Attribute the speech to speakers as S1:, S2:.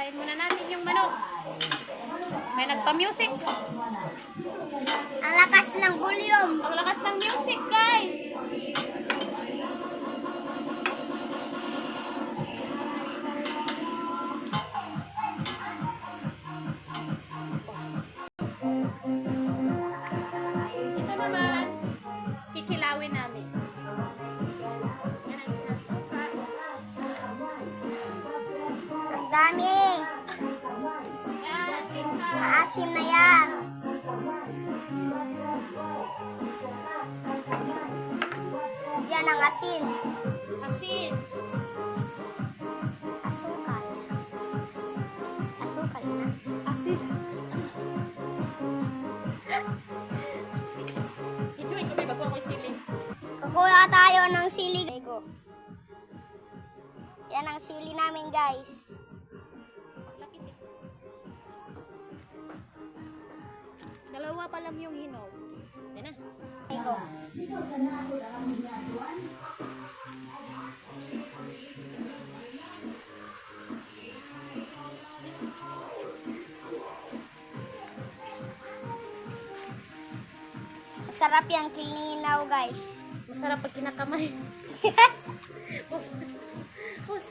S1: Isasahin muna natin yung manok. May nagpa-music.
S2: Ang lakas ng volume.
S1: Ang lakas ng music, guys. Ito naman, kikilawin namin. Yan ang pinasuka.
S2: Ang dami.
S1: Yan, tingka.
S2: Maasim na yan. Yan ang asin.
S1: Asin.
S2: Asukal. Asukal na.
S1: Asin. Ito, ito may bago ako'y sili.
S2: Kukuha tayo ng sili. Yan ang sili namin, guys.
S1: Lakit eh. Dalawa pa lang yung hinog. Yan na.
S2: Ego. Masarap yung kilinaw, guys.
S1: Masarap pag kinakamay. Pus. Pus.